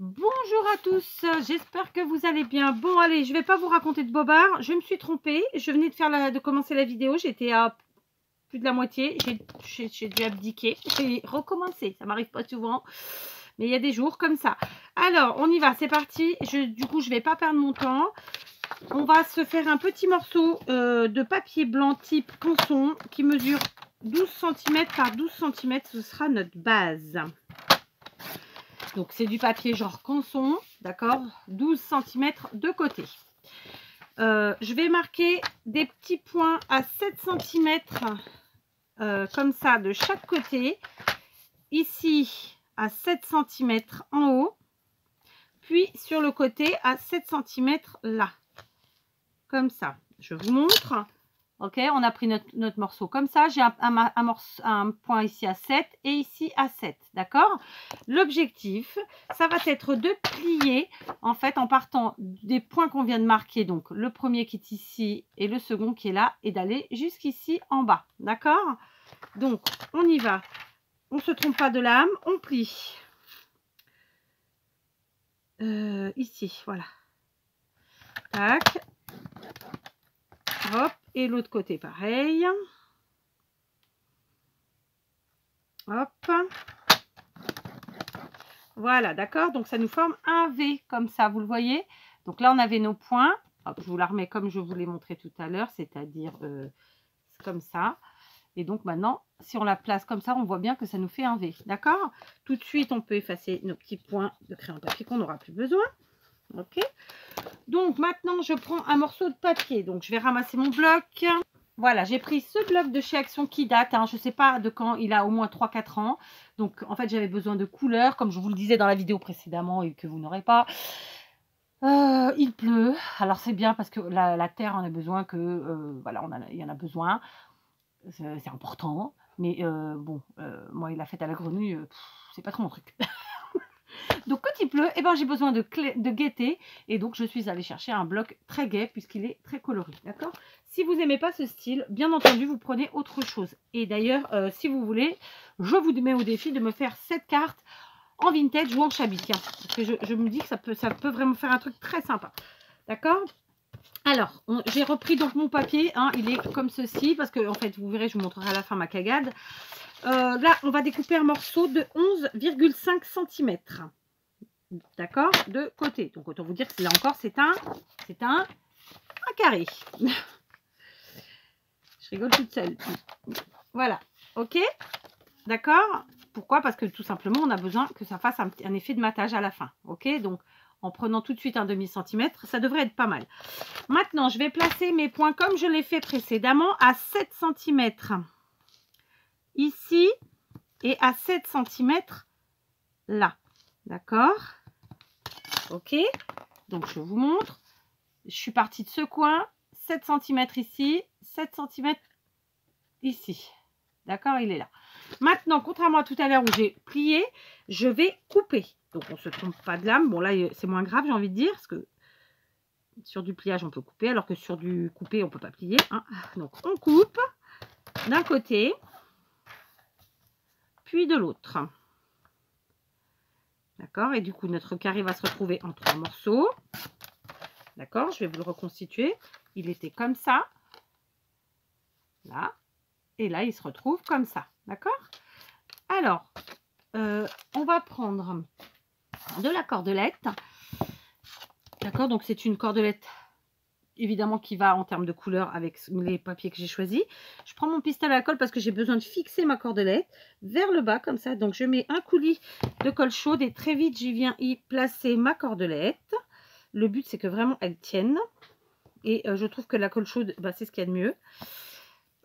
Bonjour à tous, j'espère que vous allez bien. Bon allez, je vais pas vous raconter de bobards, je me suis trompée. Je venais de commencer la vidéo, j'étais à plus de la moitié, j'ai dû abdiquer et recommencer. Ça m'arrive pas souvent, mais il y a des jours comme ça. Alors, on y va, c'est parti. Du coup, je vais pas perdre mon temps. On va se faire un petit morceau de papier blanc type canson qui mesure 12 cm par 12 cm. Ce sera notre base. Donc, c'est du papier genre canson, d'accord, 12 cm de côté. Je vais marquer des petits points à 7 cm comme ça de chaque côté. Ici, à 7 cm en haut. Puis, sur le côté, à 7 cm là. Comme ça. Je vous montre. Ok, on a pris notre morceau comme ça. J'ai un point ici à 7 et ici à 7. D'accord? L'objectif, ça va être de plier en fait en partant des points qu'on vient de marquer. Donc le premier qui est ici et le second qui est là et d'aller jusqu'ici en bas. D'accord? Donc on y va. On ne se trompe pas de lame. On plie. Ici, voilà. Tac. Hop. Et l'autre côté, pareil. Hop. Voilà, d'accord. Donc, ça nous forme un V comme ça, vous le voyez. Donc là, on avait nos points. Hop, je vous la remets comme je vous l'ai montré tout à l'heure, c'est-à-dire comme ça. Et donc, maintenant, si on la place comme ça, on voit bien que ça nous fait un V. D'accord? Tout de suite, on peut effacer nos petits points de crayon papier qu'on n'aura plus besoin. OK? Donc, maintenant, je prends un morceau de papier. Donc, je vais ramasser mon bloc. Voilà, j'ai pris ce bloc de chez Action qui date, hein, je ne sais pas de quand, il a au moins 3-4 ans. Donc, en fait, j'avais besoin de couleurs, comme je vous le disais dans la vidéo précédemment et que vous n'aurez pas. Il pleut, alors c'est bien parce que la terre en a besoin voilà, il y en a besoin. C'est important, mais bon, moi, la fête à la grenouille, c'est pas trop mon truc. Donc, quand il pleut, eh ben, j'ai besoin de gaieté. Et donc, je suis allée chercher un bloc très gai puisqu'il est très coloré. D'accord? Si vous n'aimez pas ce style, bien entendu, vous prenez autre chose. Et d'ailleurs, si vous voulez, je vous mets au défi de me faire cette carte en vintage ou en chablis. Tiens, parce que je me dis que ça peut vraiment faire un truc très sympa. D'accord? Alors, j'ai repris donc mon papier. Hein, il est comme ceci parce que, en fait, vous verrez, je vous montrerai à la fin ma cagade. Là, on va découper un morceau de 11,5 cm. D'accord, de côté. Donc autant vous dire que là encore c'est un carré. Je rigole toute seule. Voilà, ok, d'accord. Pourquoi? Parce que tout simplement on a besoin que ça fasse un effet de matage à la fin. Ok, donc en prenant tout de suite un demi-centimètre, ça devrait être pas mal. Maintenant je vais placer mes points comme je l'ai fait précédemment à 7 cm ici et à 7 cm là. D'accord. Ok, donc je vous montre. Je suis partie de ce coin, 7 cm ici, 7 cm ici. D'accord, il est là. Maintenant, contrairement à tout à l'heure où j'ai plié, je vais couper. Donc, on ne se trompe pas de lame. Bon, là, c'est moins grave, j'ai envie de dire, parce que sur du pliage, on peut couper, alors que sur du coupé, on ne peut pas plier. Hein. Donc, on coupe d'un côté, puis de l'autre. D'accord, et du coup, notre carré va se retrouver en 3 morceaux. D'accord, je vais vous le reconstituer. Il était comme ça. Là. Et là, il se retrouve comme ça. D'accord? Alors, on va prendre de la cordelette. D'accord? Donc, c'est une cordelette, évidemment, qui va en termes de couleur avec les papiers que j'ai choisis. Je prends mon pistolet à colle parce que j'ai besoin de fixer ma cordelette vers le bas, comme ça. Donc, je mets un coulis de colle chaude et très vite, j'y viens y placer ma cordelette. Le but, c'est que vraiment, elle tienne. Et je trouve que la colle chaude, bah, c'est ce qu'il y a de mieux.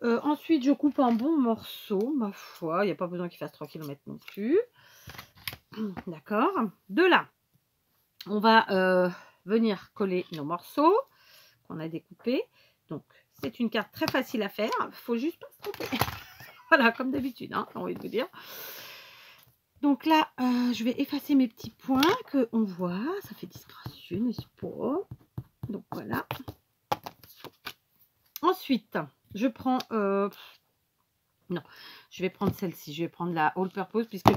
Ensuite, je coupe en bons morceaux, ma foi, il n'y a pas besoin qu'il fasse 3 km non plus. D'accord. De là, on va venir coller nos morceaux qu'on a découpés. Donc, c'est une carte très facile à faire. Il faut juste pas se tromper. Voilà, comme d'habitude, hein, j'ai envie de vous dire. Donc là, je vais effacer mes petits points qu'on voit. Ça fait disgracieux, n'est-ce pas? Donc, voilà. Ensuite, je prends... non, je vais prendre celle-ci. Je vais prendre la All Purpose puisque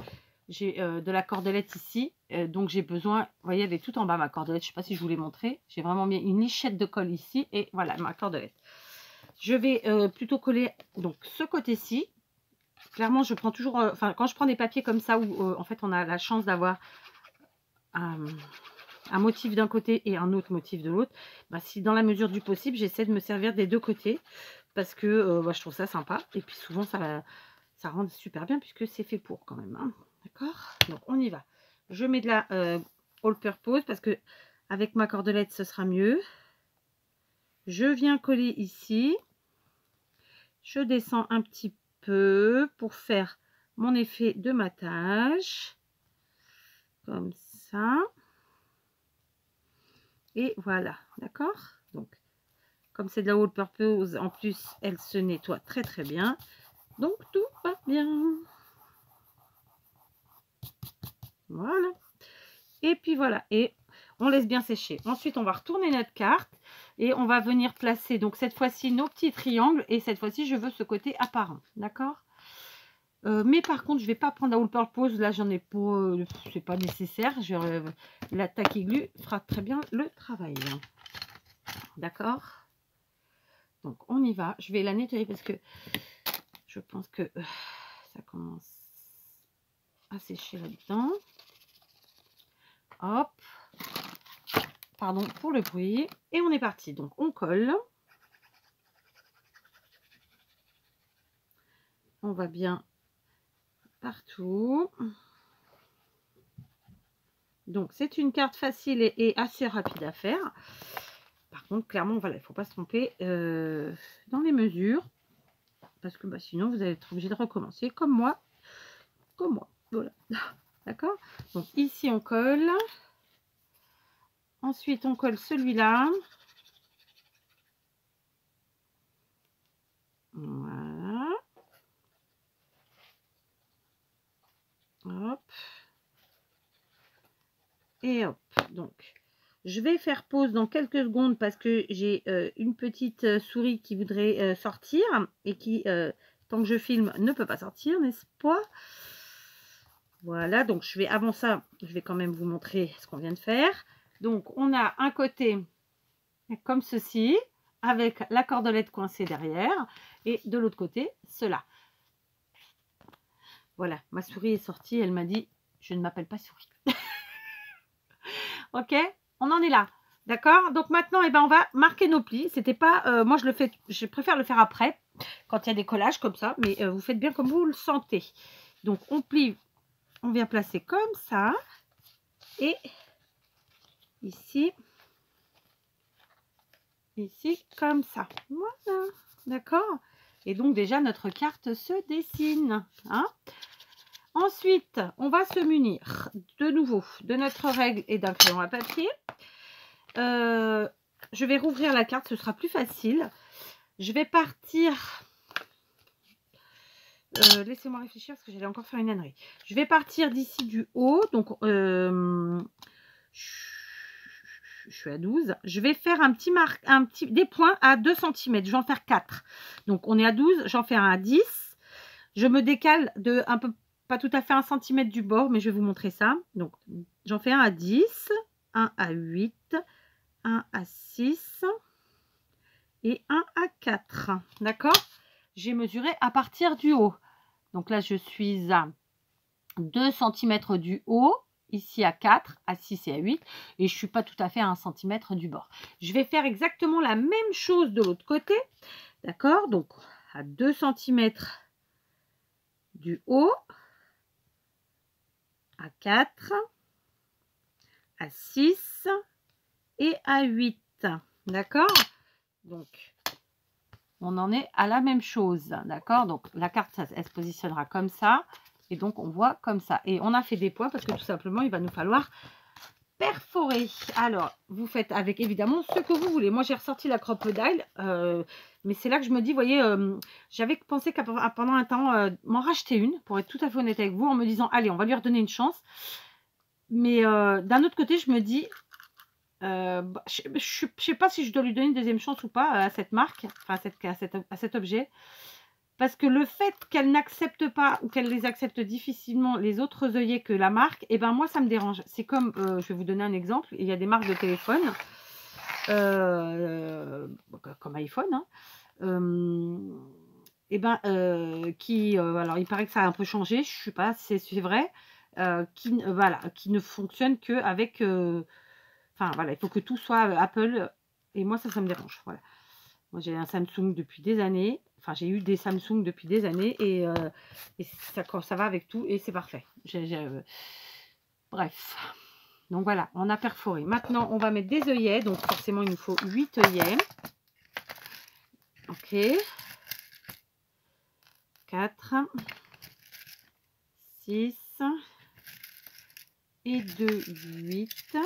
j'ai de la cordelette ici. Donc j'ai besoin, vous voyez, elle est tout en bas ma cordelette. Je ne sais pas si je vous l'ai montré. J'ai vraiment mis une lichette de colle ici. Et voilà ma cordelette. Je vais plutôt coller donc ce côté-ci. Clairement, je prends toujours, enfin quand je prends des papiers comme ça où en fait on a la chance d'avoir un motif d'un côté et un autre motif de l'autre, bah, si dans la mesure du possible, j'essaie de me servir des deux côtés parce que bah, je trouve ça sympa. Et puis souvent, ça rend super bien puisque c'est fait pour quand même. Hein. D'accord? Donc on y va. Je mets de la all purpose parce que avec ma cordelette, ce sera mieux. Je viens coller ici. Je descends un petit peu pour faire mon effet de matage. Comme ça. Et voilà, d'accord? Donc, comme c'est de la all purpose, en plus, elle se nettoie très très bien. Donc, tout va bien. Voilà. Et puis voilà, et on laisse bien sécher. Ensuite, on va retourner notre carte et on va venir placer, donc cette fois-ci, nos petits triangles. Et cette fois-ci, je veux ce côté apparent, d'accord? Mais par contre, je ne vais pas prendre la all purpose. Là, j'en ai pas, c'est pas nécessaire. La tacky glue fera très bien le travail. D'accord? Donc, on y va. Je vais la nettoyer parce que je pense que ça commence à sécher là-dedans. Hop. Pardon pour le bruit. Et on est parti. Donc, on colle. On va bien partout. Donc, c'est une carte facile et assez rapide à faire. Par contre, clairement, voilà, il ne faut pas se tromper dans les mesures. Parce que bah, sinon, vous allez être obligé de recommencer comme moi. Comme moi. Voilà. D'accord? Donc, ici, on colle. Ensuite, on colle celui-là. Voilà. Hop. Et hop. Donc, je vais faire pause dans quelques secondes parce que j'ai une petite souris qui voudrait sortir et qui, tant que je filme, ne peut pas sortir, n'est-ce pas? Voilà, donc je vais, avant ça, je vais quand même vous montrer ce qu'on vient de faire. Donc, on a un côté comme ceci, avec la cordelette coincée derrière, et de l'autre côté, cela. Voilà, ma souris est sortie, elle m'a dit, je ne m'appelle pas souris. Ok, on en est là. D'accord? Donc maintenant, eh ben, on va marquer nos plis. C'était pas, moi je le fais, je préfère le faire après, quand il y a des collages comme ça, mais vous faites bien comme vous le sentez. Donc on plie, on vient placer comme ça, et ici comme ça. Voilà, d'accord? Et donc déjà notre carte se dessine. Hein? Ensuite, on va se munir de nouveau de notre règle et d'un crayon à papier. Je vais rouvrir la carte, ce sera plus facile. Je vais partir. Laissez-moi réfléchir parce que j'allais encore faire une ânerie. Je vais partir d'ici du haut. Donc, je suis à 12. Je vais faire des points à 2 cm. Je vais en faire 4. Donc, on est à 12. J'en fais un à 10. Je me décale de un peu, pas tout à fait 1 cm du bord, mais je vais vous montrer ça. Donc, j'en fais un à 10, un à 8, un à 6 et un à 4. D'accord? J'ai mesuré à partir du haut. Donc là, je suis à 2 cm du haut, ici à 4, à 6 et à 8. Et je ne suis pas tout à fait à 1 cm du bord. Je vais faire exactement la même chose de l'autre côté. D'accord? Donc, à 2 cm du haut, à 4, à 6 et à 8. D'accord? Donc, on en est à la même chose. D'accord? Donc, la carte, elle se positionnera comme ça. Et donc, on voit comme ça. Et on a fait des points parce que tout simplement, il va nous falloir perforer. Alors, vous faites avec évidemment ce que vous voulez. Moi, j'ai ressorti la crocodile. Mais c'est là que je me dis, vous voyez, j'avais pensé qu'à pendant un temps, m'en racheter une, pour être tout à fait honnête avec vous, en me disant, allez, on va lui redonner une chance. Mais d'un autre côté, je me dis, je ne sais pas si je dois lui donner une deuxième chance ou pas à cette marque, enfin à cet objet. Parce que le fait qu'elle n'accepte pas ou qu'elle les accepte difficilement les autres œillets que la marque, et ben moi ça me dérange. C'est comme, je vais vous donner un exemple, il y a des marques de téléphone, comme iPhone, hein, et ben alors il paraît que ça a un peu changé, je sais pas si c'est vrai, voilà, qui ne fonctionne que avec, enfin voilà, il faut que tout soit Apple, et moi ça me dérange, voilà. Moi, j'ai un Samsung depuis des années. Enfin, j'ai eu des Samsung depuis des années et ça va avec tout et c'est parfait. Bref. Donc voilà, on a perforé. Maintenant, on va mettre des œillets. Donc forcément, il nous faut 8 œillets. Ok. 4, 6 et 2, 8.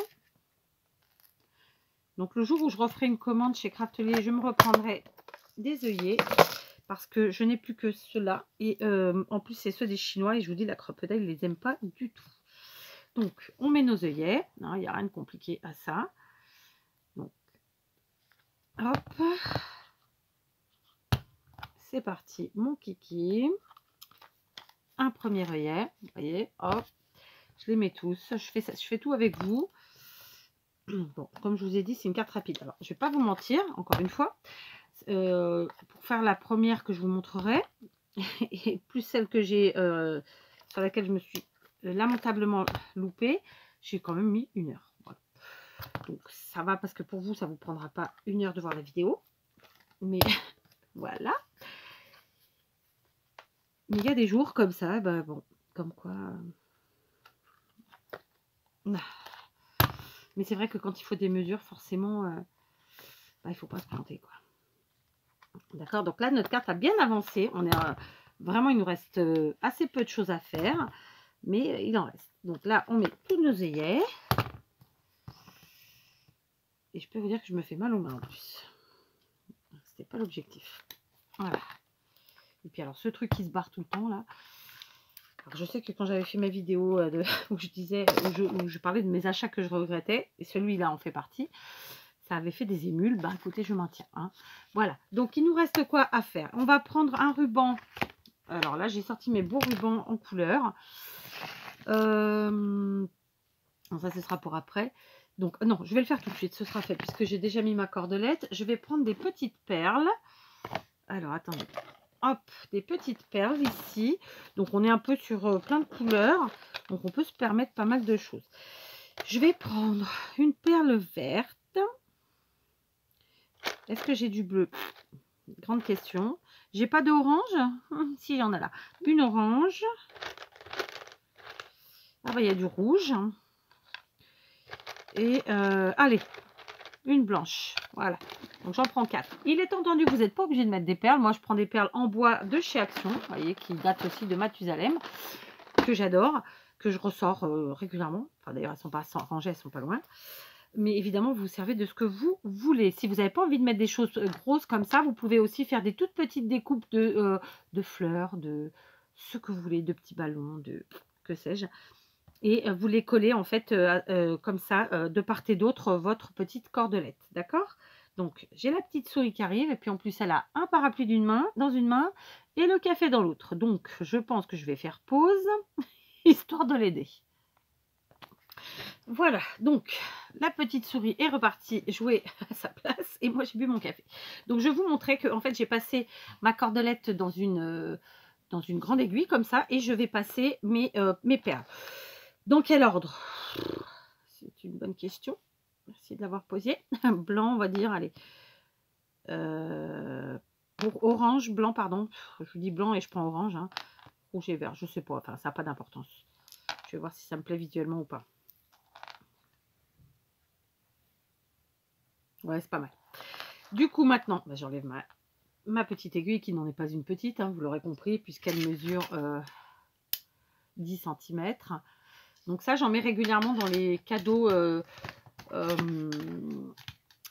Donc le jour où je referai une commande chez Craftelier, je me reprendrai des œillets parce que je n'ai plus que ceux-là. Et en plus, c'est ceux des Chinois et je vous dis, la Crocodile, ils les aiment pas du tout. Donc, on met nos œillets. Il n'y a rien de compliqué à ça. Donc, hop. C'est parti, mon kiki. Un premier œillet. Vous voyez, hop. Je les mets tous. Je fais tout avec vous. Bon, comme je vous ai dit, c'est une carte rapide. Alors, je ne vais pas vous mentir, encore une fois. Pour faire la première que je vous montrerai, et plus celle que j'ai, sur laquelle je me suis lamentablement loupée, j'ai quand même mis 1 heure. Voilà. Donc ça va parce que pour vous, ça ne vous prendra pas 1 heure de voir la vidéo. Mais voilà. Mais il y a des jours comme ça, bah bon, comme quoi. Mais c'est vrai que quand il faut des mesures, forcément, bah, il ne faut pas se planter, quoi. D'accord, donc là, notre carte a bien avancé. On est vraiment, il nous reste assez peu de choses à faire, mais il en reste. Donc là, on met tous nos œillets. Et je peux vous dire que je me fais mal aux mains en plus. C'était pas l'objectif. Voilà. Et puis alors, ce truc qui se barre tout le temps, là. Alors, je sais que quand j'avais fait ma vidéo où je disais, où je parlais de mes achats que je regrettais, et celui-là en fait partie, ça avait fait des émules. Bah écoutez, je m'en tiens. Hein. Voilà. Donc, il nous reste quoi à faire? On va prendre un ruban. Alors là, j'ai sorti mes beaux rubans en couleur. Ça, ce sera pour après. Donc, non, je vais le faire tout de suite. Ce sera fait puisque j'ai déjà mis ma cordelette. Je vais prendre des petites perles. Alors, attendez. Hop, des petites perles ici. Donc, on est un peu sur plein de couleurs. Donc, on peut se permettre pas mal de choses. Je vais prendre une perle verte. Est-ce que j'ai du bleu? Grande question. J'ai pas d'orange? Si, il y en a là. Une orange. Ah, bah, il y a du rouge. Et, allez, une blanche. Voilà. Donc, j'en prends 4. Il est entendu que vous n'êtes pas obligé de mettre des perles. Moi, je prends des perles en bois de chez Action. Vous voyez, qui datent aussi de Mathusalem. Que j'adore. Que je ressors régulièrement. Enfin, d'ailleurs, elles ne sont pas rangées, elles ne sont pas loin. Mais évidemment, vous vous servez de ce que vous voulez. Si vous n'avez pas envie de mettre des choses grosses comme ça, vous pouvez aussi faire des toutes petites découpes de fleurs, de ce que vous voulez, de petits ballons, de que sais-je. Et vous les collez en fait comme ça, de part et d'autre, votre petite cordelette. D'accord? Donc, j'ai la petite souris qui arrive. Et puis en plus, elle a un parapluie dans une main et le café dans l'autre. Donc, je pense que je vais faire pause, histoire de l'aider. Voilà, donc la petite souris est repartie jouer à sa place et moi j'ai bu mon café. Donc je vous montrais que en fait j'ai passé ma cordelette dans une grande aiguille comme ça et je vais passer mes perles. Dans quel ordre? C'est une bonne question. Merci de l'avoir posée. Blanc, on va dire, allez. Orange, blanc, pardon. Je vous dis blanc et je prends orange. Hein. Rouge et vert, je sais pas. Enfin, ça n'a pas d'importance. Je vais voir si ça me plaît visuellement ou pas. Ouais, c'est pas mal. Du coup, maintenant, bah, j'enlève ma petite aiguille qui n'en est pas une petite, hein, vous l'aurez compris, puisqu'elle mesure 10 cm. Donc ça, j'en mets régulièrement dans les cadeaux,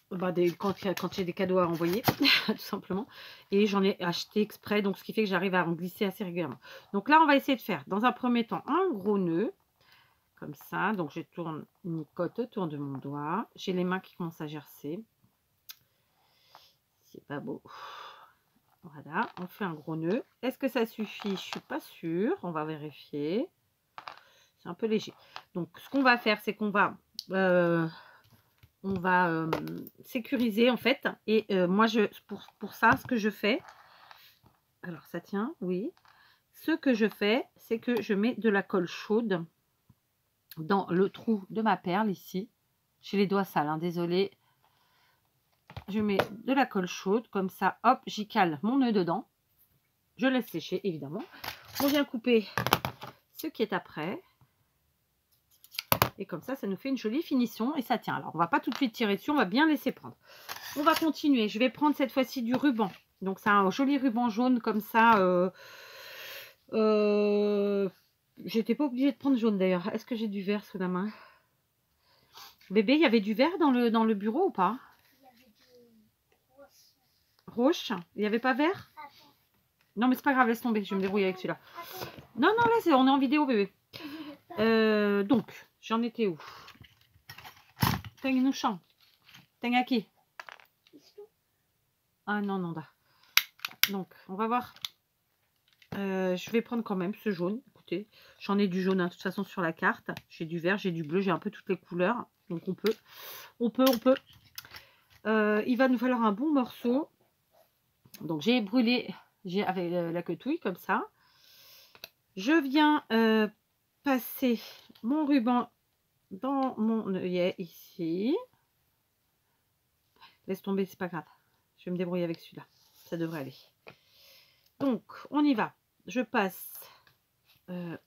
quand j'ai des cadeaux à envoyer, tout simplement. Et j'en ai acheté exprès, donc ce qui fait que j'arrive à en glisser assez régulièrement. Donc là, on va essayer de faire, dans un premier temps, un gros nœud. Comme ça, donc je tourne une cote autour de mon doigt. J'ai les mains qui commencent à gercer. C'est pas beau. Voilà, on fait un gros nœud. Est-ce que ça suffit? Je suis pas sûre. On va vérifier. C'est un peu léger. Donc, ce qu'on va faire, c'est qu'on va, sécuriser en fait. Et moi, pour ça, ce que je fais, alors ça tient, oui. Ce que je fais, c'est que je mets de la colle chaude dans le trou de ma perle ici. J'ai les doigts sales, hein, désolé. Je mets de la colle chaude, comme ça, hop, j'y cale mon nœud dedans. Je laisse sécher, évidemment. On vient couper ce qui est après. Et comme ça nous fait une jolie finition et ça tient. Alors, on va pas tout de suite tirer dessus, on va bien laisser prendre. On va continuer. Je vais prendre cette fois-ci du ruban. Donc, c'est un joli ruban jaune comme ça. J'étais pas obligée de prendre jaune d'ailleurs. Est-ce que j'ai du vert sous la main? Bébé, il y avait du vert dans le bureau ou pas? Il y avait du Roche. Il n'y avait pas vert? Non, mais c'est pas grave, laisse tomber. Je vais me débrouiller avec celui-là. Non, non, là, on est en vidéo, bébé. Donc, j'en étais où? T'as nous chant. T'as qui? Ah non, non, là. Donc, on va voir. Je vais prendre quand même ce jaune. Écoutez, j'en ai du jaune, hein, de toute façon, sur la carte. J'ai du vert, j'ai du bleu, j'ai un peu toutes les couleurs. Donc, on peut. Il va nous falloir un bon morceau. Donc, j'ai brûlé avec la quetouille, comme ça. Je viens passer mon ruban dans mon œillet ici. Laisse tomber, c'est pas grave. Je vais me débrouiller avec celui-là. Ça devrait aller. Donc, on y va. Je passe,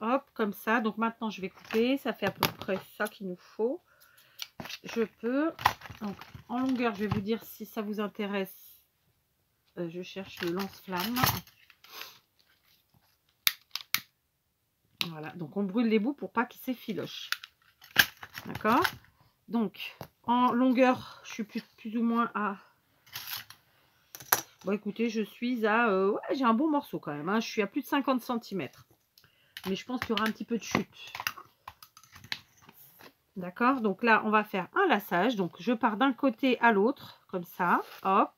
hop, comme ça. Donc, maintenant, je vais couper. Ça fait à peu près ça qu'il nous faut. Je peux. Donc, en longueur, je vais vous dire si ça vous intéresse. Je cherche le lance-flamme. Voilà. Donc, on brûle les bouts pour pas qu'ils s'effilochent. D'accord? Donc, en longueur, je suis plus ou moins à... Bon, écoutez, je suis à... ouais, j'ai un bon morceau quand même. Hein. Je suis à plus de 50 cm. Mais je pense qu'il y aura un petit peu de chute. D'accord? Donc là, on va faire un laçage. Donc, je pars d'un côté à l'autre, comme ça. Hop.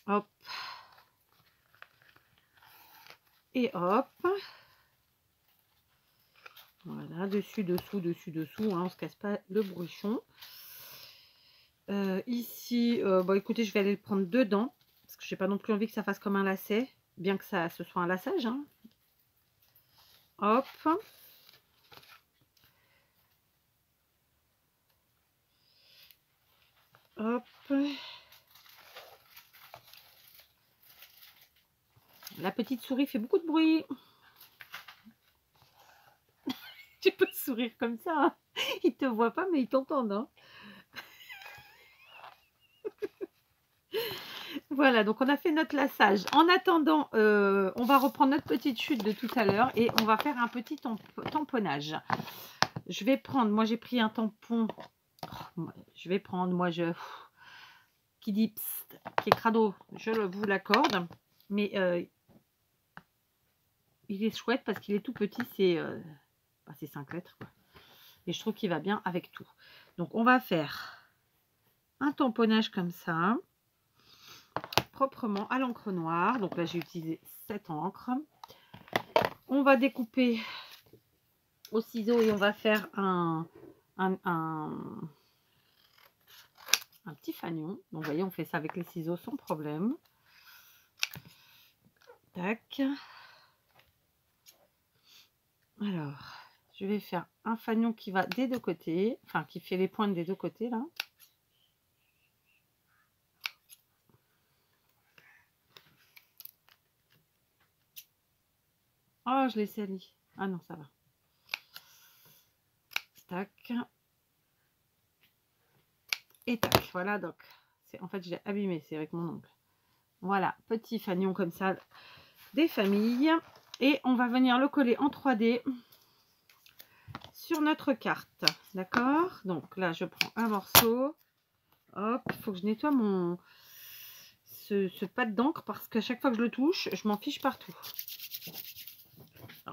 Hop. Et hop. Voilà, dessus, dessous, dessous. Hein, on ne se casse pas le bruchon. Ici, bon, écoutez, je vais aller le prendre dedans. Parce que je n'ai pas non plus envie que ça fasse comme un lacet. Bien que ça ce soit un laçage. Hein. Hop. Hop. La petite souris fait beaucoup de bruit. Tu peux sourire comme ça. Hein. Ils te voient pas, mais ils t'entendent. Hein. Voilà, donc on a fait notre laçage. En attendant, on va reprendre notre petite chute de tout à l'heure et on va faire un petit tamponnage. Je vais prendre, moi j'ai pris un tampon. Je vais prendre, qui dit psst, qui est crado, je vous l'accorde. Mais il est chouette parce qu'il est tout petit, c'est 5 lettres. Quoi. Et je trouve qu'il va bien avec tout. Donc on va faire un tamponnage comme ça. Proprement à l'encre noire. Donc là, j'ai utilisé cette encre. On va découper au ciseau et on va faire un petit fanion. Donc, vous voyez, on fait ça avec les ciseaux sans problème. Tac. Alors, je vais faire un fanion qui va des deux côtés. Enfin, qui fait les pointes des deux côtés, là. Oh, je l'ai sali. Ah non, ça va. Tac. Et tac. Voilà, donc. En fait, je l'ai abîmé, c'est avec mon ongle. Voilà, petit fanion comme ça, des familles. Et on va venir le coller en 3D sur notre carte. D'accord? Donc là, je prends un morceau. Hop, il faut que je nettoie ce pad d'encre parce qu'à chaque fois que je le touche, je m'en fiche partout.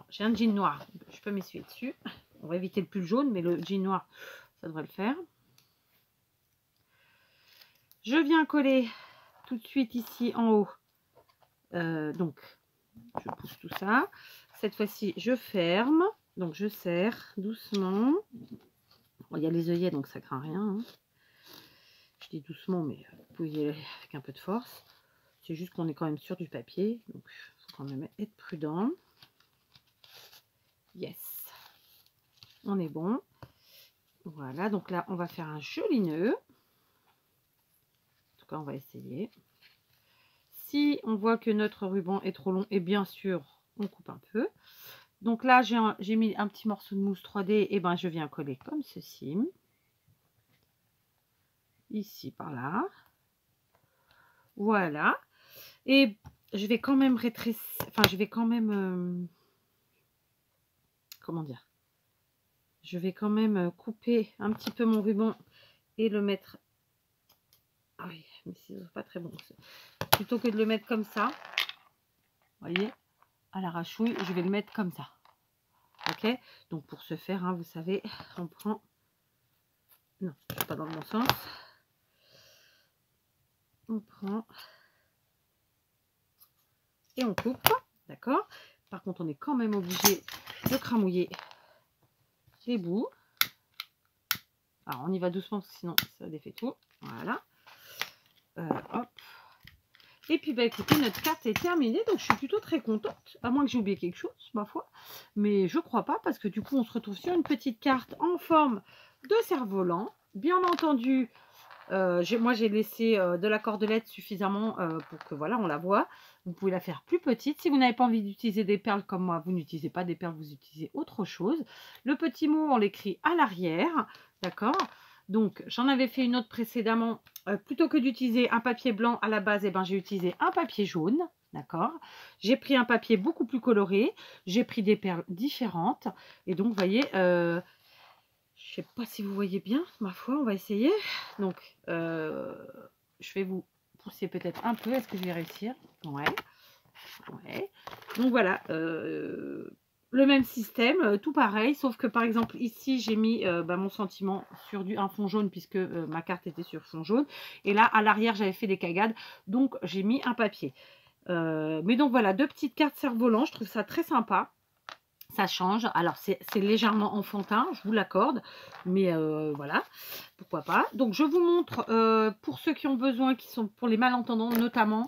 J'ai un jean noir, je peux m'essuyer dessus. On va éviter le pull jaune, mais le jean noir, ça devrait le faire. Je viens coller tout de suite ici en haut. Donc, je pousse tout ça. Cette fois-ci, je ferme. Donc, je serre doucement. Bon, il y a les œillets, donc ça craint rien. Hein. Je dis doucement, mais vous pouvez y aller avec un peu de force. C'est juste qu'on est quand même sur du papier. Donc, il faut quand même être prudent. Yes. On est bon. Voilà, donc là, on va faire un joli nœud. En tout cas, on va essayer. Si on voit que notre ruban est trop long, et bien sûr, on coupe un peu. Donc là, j'ai mis un petit morceau de mousse 3D, et ben je viens coller comme ceci. Ici, par là. Voilà. Et je vais quand même rétrécir, enfin, je vais quand même, comment dire? Je vais quand même couper un petit peu mon ruban et le mettre. Ah oui, mais c'est pas très bon. Plutôt que de le mettre comme ça, vous voyez, à l'arrachouille, je vais le mettre comme ça. Ok, donc pour ce faire, hein, vous savez, on prend. Non, je suis pas dans le bon sens. On prend et on coupe, d'accord. Par contre, on est quand même obligé de cramouiller les bouts. Alors, on y va doucement, parce que sinon, ça défait tout. Voilà. Hop. Et puis, bah, écoutez, notre carte est terminée. Donc, je suis plutôt très contente. À moins que j'ai oublié quelque chose, ma foi. Mais je crois pas, parce que du coup, on se retrouve sur une petite carte en forme de cerf-volant. Bien entendu, moi, j'ai laissé de la cordelette suffisamment pour que, voilà, on la voit. Vous pouvez la faire plus petite. Si vous n'avez pas envie d'utiliser des perles comme moi, vous n'utilisez pas des perles, vous utilisez autre chose. Le petit mot, on l'écrit à l'arrière. D'accord? Donc, j'en avais fait une autre précédemment. Plutôt que d'utiliser un papier blanc à la base, eh ben, j'ai utilisé un papier jaune. D'accord? J'ai pris un papier beaucoup plus coloré. J'ai pris des perles différentes. Et donc, vous voyez, je ne sais pas si vous voyez bien, ma foi, on va essayer. Donc, je vais vous pousser peut-être un peu. Est-ce que je vais réussir? Ouais. Ouais. Donc, voilà. Le même système, tout pareil, sauf que par exemple ici j'ai mis mon sentiment sur un fond jaune puisque ma carte était sur fond jaune, et là à l'arrière j'avais fait des cagades, donc j'ai mis un papier. Mais donc voilà, deux petites cartes cerf-volant, je trouve ça très sympa, ça change. Alors c'est légèrement enfantin, je vous l'accorde, mais voilà, pourquoi pas. Donc je vous montre pour ceux qui ont besoin, qui sont pour les malentendants notamment.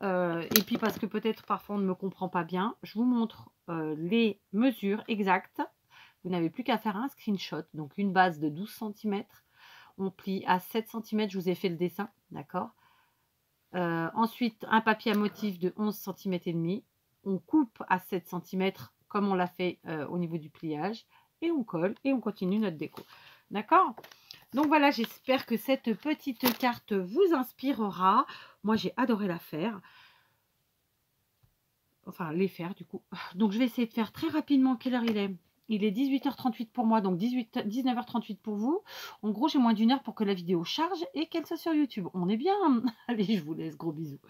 Et puis parce que peut-être parfois on ne me comprend pas bien, je vous montre les mesures exactes. Vous n'avez plus qu'à faire un screenshot. Donc une base de 12 cm, on plie à 7 cm, je vous ai fait le dessin, d'accord. Ensuite un papier à motif de 11 cm et demi. On coupe à 7 cm comme on l'a fait au niveau du pliage. Et on colle et on continue notre déco. D'accord? Donc voilà, j'espère que cette petite carte vous inspirera. Moi, j'ai adoré la faire. Enfin, les faire du coup. Donc, je vais essayer de faire très rapidement. Quelle heure il est? Il est 18h38 pour moi, donc 19h38 pour vous. En gros, j'ai moins d'une heure pour que la vidéo charge et qu'elle soit sur YouTube. On est bien. Allez, je vous laisse. Gros bisous.